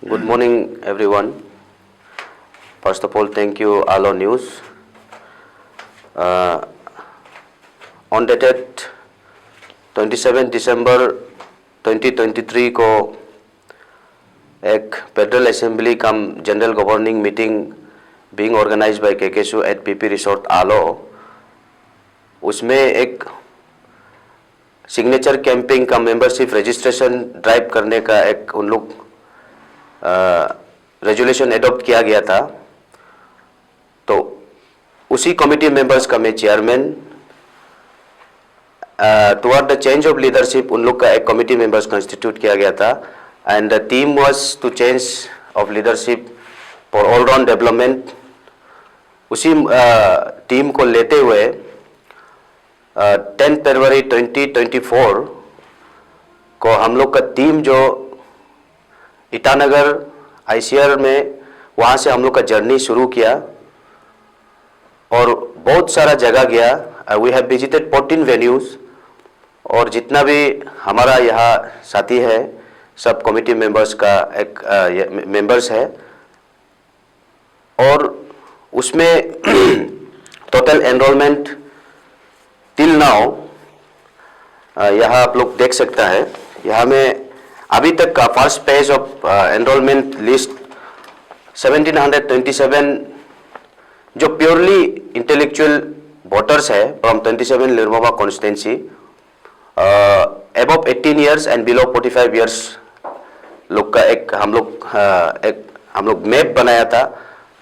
Good morning, everyone. First of all, thank you, Alo News. Uh, on dated 27 दिसंबर 2023 को एक federal assembly cum general governing meeting being organised by KKSU at PP resort Aalo, उसमें एक signature campaign का membership registration drive करने का एक उन लोग रेजोल्यूशन एडॉप्ट किया गया था। तो उसी कमिटी मेंबर्स का मैं chairman, toward the change of leadership उन लोग का एक कमिटी मेंबर्स कॉन्स्टिट्यूट किया गया था and the theme was to change of leadership for all round development. उसी टीम को लेते हुए 10 फरवरी 2024 को हम लोग का टीम जो ईटानगर आईसीआर में, वहाँ से हम लोग का जर्नी शुरू किया और बहुत सारा जगह गया। वी हैव विजिटेड 14 वेन्यूज़ और जितना भी हमारा यहाँ साथी है सब कमिटी मेंबर्स का एक मेंबर्स है और उसमें टोटल एनरोलमेंट टिल नाउ यहाँ आप लोग देख सकता है। यहाँ में अभी तक का first page of enrolment list 1727 जो प्योरली इंटेलेक्चुअल वोटर्स है फ्रॉम 27 लिरमोगा constituency, above 18 years and below 45 years लोग का एक हम लोग मैप बनाया था।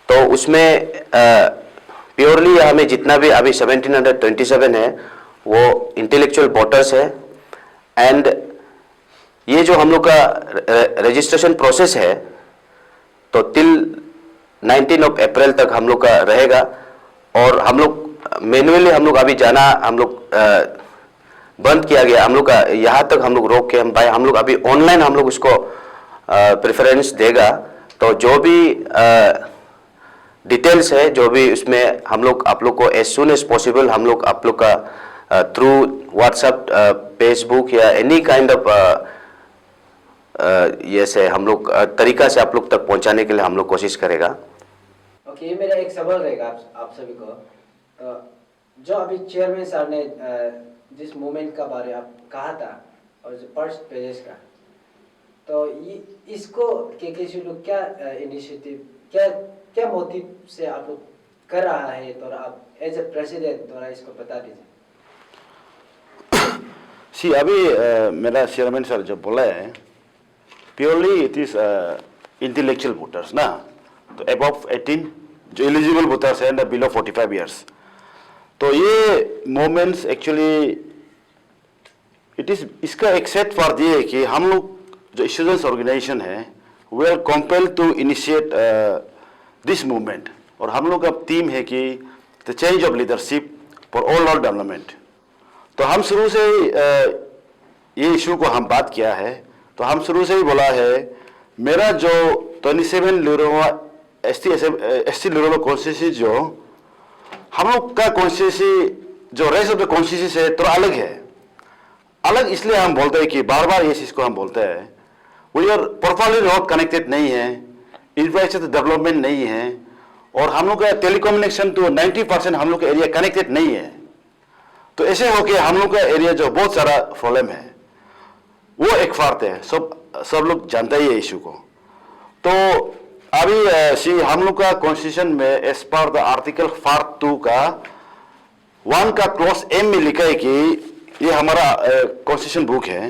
तो उसमें प्योरली यहाँ में जितना भी अभी 1727 है वो इंटेलेक्चुअल वोटर्स है एंड ये जो हम लोग का रजिस्ट्रेशन प्रोसेस है तो टिल 19 ऑफ अप्रैल तक हम लोग का रहेगा और हम लोग मैन्युअली हम लोग अभी जाना हम लोग बंद किया गया। हम लोग का यहाँ तक हम लोग रोक के हम लोग अभी ऑनलाइन हम लोग उसको प्रेफरेंस देगा। तो जो भी डिटेल्स है जो भी उसमें हम लोग आप लोग को एज सुन एज पॉसिबल हम लोग आप लोग का थ्रू व्हाट्सएप, फेसबुक या एनी काइंड ऑफ ये से हम लोग तरीका से आप लोग तक पहुंचाने के लिए हम लोग कोशिश करेगा। ओके, मेरा एक सवाल रहेगा आप सभी को। जो अभी चेयरमैन साहब ने जिस मूवमेंट का बारे आप कहा था और जो फर्स्ट पेजेस का, तो इसको केकेसी लोग क्या इनिशिएटिव क्या मोटिव से आप लोग कर रहा है, तो आप एज ए प्रेसिडेंट थोड़ा इसको बता दीजिए। सी अभी मेरा चेयरमैन सर जो बोला है purely it is intellectual voters ना, तो अबव 18 जो एलिजिबल वोटर्स है बिलो 45 ईयर्स। तो ये मोमेंट्स एक्चुअली इट इज इसका एक सेट फॉर ये है कि हम लोग जो स्टूडेंट्स ऑर्गेनाइजेशन है we are compelled to initiate this movement और हम लोग का थीम है कि the change of leadership for all development. तो हम शुरू से ये इशू को हम बात किया है, तो हम शुरू से ही बोला है मेरा जो 27 लिरोवा एसटी लिरोवा कॉन्स्टिट्यूंसी जो हम लोग का कॉन्स्टिट्यूंसी जो रेस्ट ऑफ द कॉन्स्टिट्यूंसी से थोड़ा अलग है। अलग इसलिए हम बोलते हैं कि बार बार ये चीज़ को हम बोलते हैं we are properly not connected नहीं है, इंफ्रास्ट्रक्चर डेवलपमेंट नहीं है और हम लोग का टेलीकम्युनिकेशन तो 90% हम लोग का एरिया कनेक्टेड नहीं है। तो ऐसे होके हम लोग का एरिया जो बहुत सारा प्रॉब्लम है वो एक फार्ट है, सब लोग जानते ही है इशू को। तो अभी हम लोग का कॉन्स्टिट्यूशन में as per the article part 2 का 1 का क्लॉज एम में लिखा है कि ये हमारा कॉन्स्टिट्यूशन बुक है,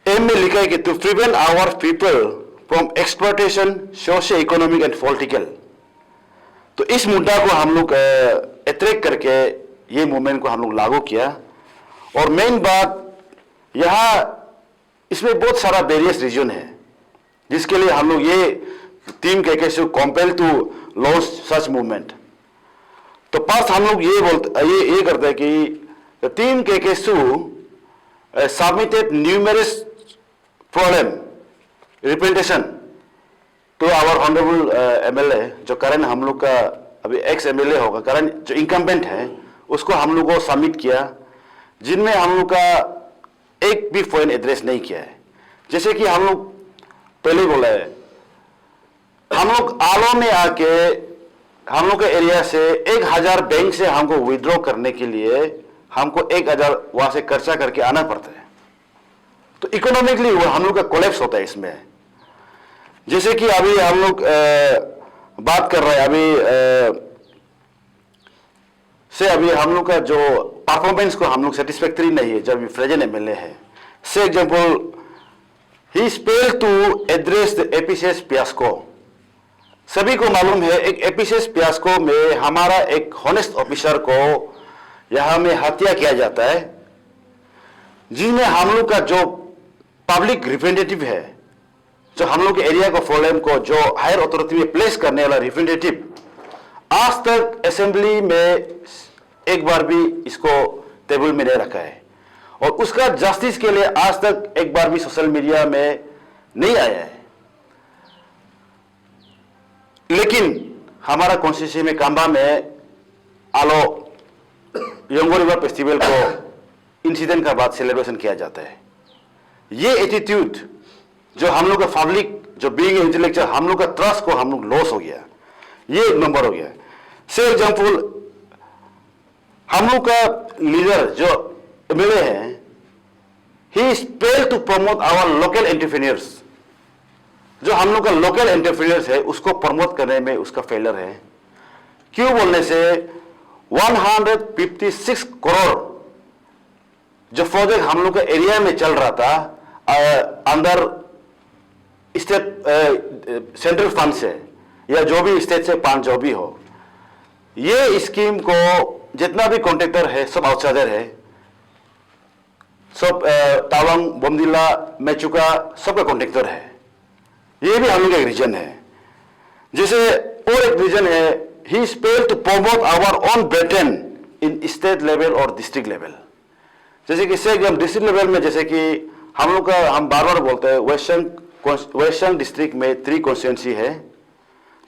एम में लिखा है कि to prevent our people from exploitation socio economic and political. तो इस मुद्दा को हम लोग अट्रैक्ट करके ये मूवमेंट को हम लोग लागू किया और मेन बात यहाँ इसमें बहुत सारा वेरियस रीजन है जिसके लिए हम लोग ये टीम केकेसू compel to launch such movement. तो फर्स्ट हम लोग ये करते हैं कि टीम केकेसू submitted numerous problem representation to our honourable MLA जो करंट हम लोग का अभी एक्स एमएलए होगा, करंट जो इनकम्बेंट है उसको हम लोग को सबमिट किया, जिनमें हम लोग का एक भी पॉइंट एड्रेस नहीं किया है। जैसे कि हम लोग पहले बोला है, हम लोग आलो में आके हम लोग के एरिया से 1000 बैंक से हमको विड्रॉ करने के लिए हमको 1000 वहां से खर्चा करके आना पड़ता है। तो इकोनॉमिकली वो हम लोग का कोलैप्स होता है इसमें। जैसे कि अभी हम लोग बात कर रहे हैं अभी हम लोग का जो परफॉर्मेंस को हम लोग सेटिस्फैक्टरी नहीं है जब प्रेजेंट एमएलए है। से example, he failed to address the APCS fiasco. सभी को मालूम है एक एपीसीएस फियास्को में हमारा एक हॉनेस्ट ऑफिसर को यहां में हत्या किया जाता है, जिसमें हम लोग का जो पब्लिक रिप्रेजेंटेटिव है, जो हम लोग के एरिया को प्रॉब्लम को जो हायर अथॉरिटी में प्लेस करने वाला रिप्रेजेंटेटिव, आज तक असेंबली में एक बार भी इसको टेबल में नहीं रखा है और उसका जस्टिस के लिए आज तक एक बार भी सोशल मीडिया में नहीं आया है। लेकिन हमारा कॉन्स्टिट्यूंसी में कांबा में आलो यंगो रिवर फेस्टिवल को इंसिडेंट का बाद सेलिब्रेशन किया जाता है। ये एटीट्यूड जो हम लोग का पब्लिक जो बीइंग इंटेलेक्चुअल हम लोग का ट्रस्ट को हम लोग लॉस हो गया, ये एक नंबर हो गया। से एग्जांपल, हम लोग का लीडर जो एमएलए हैं, he is failed to promote our local entrepreneurs. जो हम लोग का लोकल एंटरप्रेन्योर्स है उसको प्रमोट करने में उसका फेलियर है। क्यों बोलने से 156 करोड़ जो प्रोजेक्ट हम लोग का एरिया में चल रहा था अंदर स्टेट सेंट्रल फंड से या जो भी स्टेट से फंड जो भी हो, ये स्कीम को जितना भी कॉन्ट्रैक्टर है सब आउटसाइडर है, सब तावांग, बोमदिला, मेचुका सबका कॉन्ट्रैक्टर है। ये भी हम लोग का एक रीजन है। जैसे और एक रीजन है, he is failed to promote our own brethren in state level और डिस्ट्रिक्ट लेवल। जैसे कि डिस्ट्रिक्ट लेवल में जैसे कि हम लोग का हम बार बार बोलते हैं वेस्टर्न डिस्ट्रिक्ट में 3 कॉन्स्टिट्यूंसी है,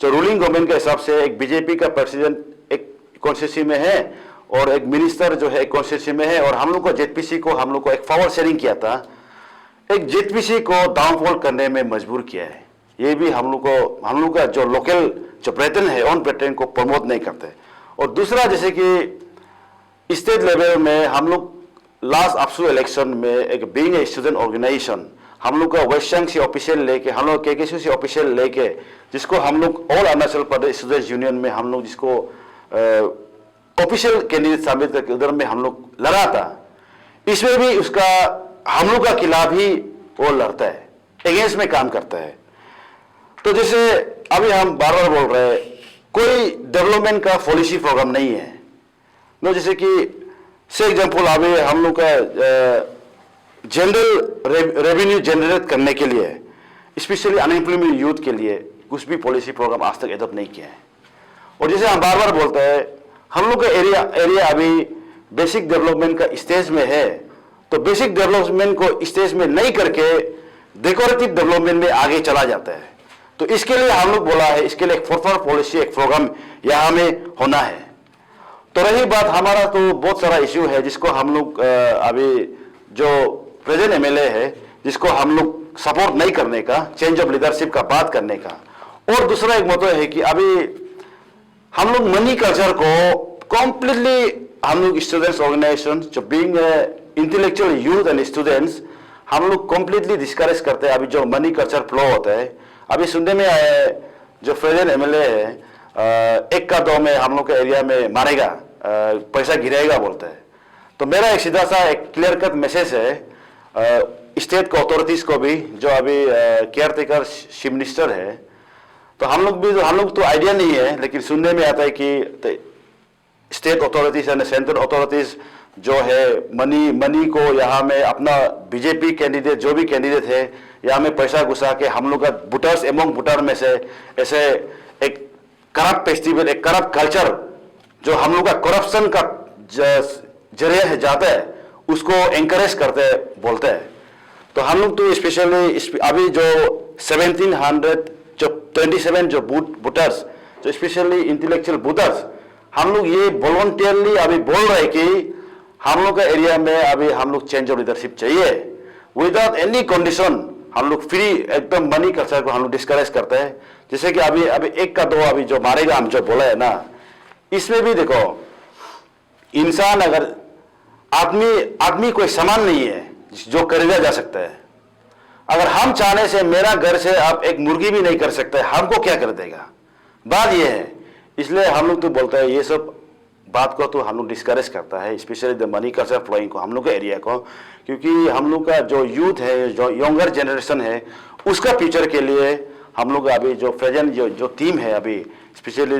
जो रूलिंग गवर्नमेंट के हिसाब से एक बीजेपी का प्रेसिडेंट एक कॉन्स्टिट्यूंसी में है और एक मिनिस्टर जो है एक कॉन्स्टिट्यूंसी में है, और हम लोग को जेडपीसी को हम लोग को एक पावर शेयरिंग किया था, एक जेडपीसी को डाउनफॉल करने में मजबूर किया है। ये भी हम लोग का जो लोकल जो ब्रेटन है ऑन ब्रेटन को प्रमोट नहीं करते। और दूसरा जैसे कि स्टेट लेवल में हम लोग लास्ट अपसू इलेक्शन में एक बीइंग ए स्टूडेंट ऑर्गेनाइजेशन हम लोग का वेस्टर्न से ऑफिशियल लेके हम लोग केकेसी से ऑफिशियल लेके जिसको हम लोग all Arunachal Pradesh students union में हम लोग जिसको ऑफिशियल कैंडिडेट साबित करके उधर में हम लोग लड़ा था, इसमें भी उसका हम लोग का खिलाफ ही वो लड़ता है, अगेंस्ट में काम करता है। तो जैसे अभी हम बार बार बोल रहे हैं कोई डेवलपमेंट का पॉलिसी प्रोग्राम नहीं है नो। जैसे कि से एग्जांपल अभी हम लोग का जनरल रेवेन्यू जनरेट करने के लिए स्पेशली अनएम्प्लॉयमेंट यूथ के लिए कुछ भी पॉलिसी प्रोग्राम आज तक एडॉप्ट नहीं किया है। और जैसे हम बार बार बोलते हैं हम लोग का एरिया अभी बेसिक डेवलपमेंट का स्टेज में है, तो बेसिक डेवलपमेंट को स्टेज में नहीं करके डेकोरेटिव डेवलपमेंट में आगे चला जाता है। तो इसके लिए हम लोग बोला है इसके लिए एक प्रॉपर पॉलिसी एक प्रोग्राम यहाँ में होना है। तो रही बात हमारा तो बहुत सारा इश्यू है जिसको हम लोग अभी जो प्रेजेंट एमएलए है जिसको हम लोग सपोर्ट नहीं करने का, चेंज ऑफ लीडरशिप का बात करने का। और दूसरा एक मोटो है कि अभी हम लोग मनी कल्चर को कॉम्प्लीटली हम लोग स्टूडेंट्स ऑर्गेनाइजेशन जो being intellectual youth and students हम लोग कॉम्प्लीटली डिस्करेज करते हैं। अभी जो मनी कल्चर फ्लो होता है अभी सुनने में आया है जो प्रेजेंट एमएलए है 1 का 2 में हम लोग के एरिया में मारेगा, पैसा गिराएगा बोलते हैं। तो मेरा एक सीधा सा एक क्लियर कट मैसेज है स्टेट को अथॉरिटीज को भी जो अभी केयर टेकर चीफ मिनिस्टर है, तो हम लोग तो आइडिया नहीं है, लेकिन सुनने में आता है कि state authorities and central authorities जो है मनी को यहाँ में अपना बीजेपी कैंडिडेट जो भी कैंडिडेट है यहाँ में पैसा घुसा के हम लोग का वोटर्स एमंग वोटर में से ऐसे एक करप्ट फेस्टिवल एक करप्ट कल्चर जो हम लोग का करप्शन का जरिए है जाता है उसको एंकरेज करते बोलते हैं। तो हम लोग तो स्पेशली अभी जो 1700 जो 27 जो वोटर्स जो स्पेशली इंटेलेक्चुअल वोटर्स हम लोग ये वॉलंटियरली अभी बोल रहे हैं कि हम लोग का एरिया में अभी हम लोग चेंज ऑफ लीडरशिप चाहिए विदाउट एनी कंडीशन। हम लोग फ्री एकदम मनी कल्चर को हम लोग डिस्करेज करते हैं। जैसे कि अभी अभी एक का दो अभी जो मारेगा हम जो बोला है ना, इसमें भी देखो इंसान अगर आदमी कोई सामान नहीं है जो खरीदा जा सकता है। अगर हम चाहने से मेरा घर से आप एक मुर्गी भी नहीं कर सकते, हमको क्या कर देगा? बात यह है, इसलिए हम लोग तो बोलते हैं ये सब बात को तो हम लोग डिस्करेज करता है, specially the money culture flowing को, हम लोग के एरिया को, क्योंकि हम लोग का जो यूथ है, जो यंगर जनरेशन है, उसका फ्यूचर के लिए हम लोग अभी जो प्रेजेंट जो टीम है अभी स्पेशली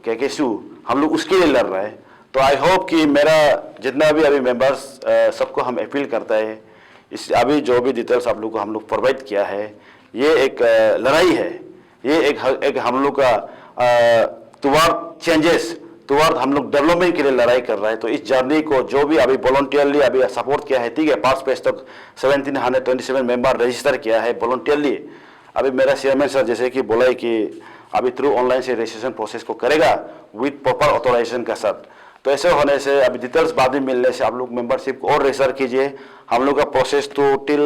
केकेसू, हम लोग उसके लिए लड़ रहे हैं। तो आई होप कि मेरा जितना भी अभी मेंबर्स सबको हम अपील करता है, इस अभी जो भी डिटेल्स आप लोग को हम लोग प्रोवाइड किया है, ये एक लड़ाई है, ये एक हम लोग का टुवर्ड चेंजेस, टुवर्ड हम लोग डेवलपमेंट के लिए लड़ाई कर रहा है। तो इस जर्नी को जो भी अभी वॉलंटियरली अभी सपोर्ट किया है, ठीक है, 5 पेज तक 1727 मेंबर रजिस्टर किया है वॉलंटियरली। अभी मेरा चेयरमैन सर जैसे कि बोला है कि अभी थ्रू ऑनलाइन से रजिस्ट्रेशन प्रोसेस को करेगा विद प्रॉपर ऑथोराइजेशन का साथ। तो ऐसे होने से अभी डिटेल्स बाद में मिलने से आप लोग मेंबरशिप को और रजिस्टर कीजिए। हम लोग का प्रोसेस तो टिल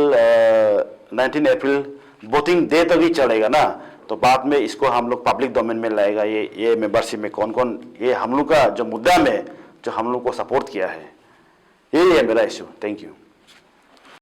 19 अप्रैल वोटिंग डे तक ही चलेगा ना, तो बाद में इसको हम लोग पब्लिक डोमेन में लाएगा ये मेंबरशिप में कौन कौन ये हम लोग का जो मुद्दा में जो हम लोग को सपोर्ट किया है, यही है मेरा इशू। Thank you.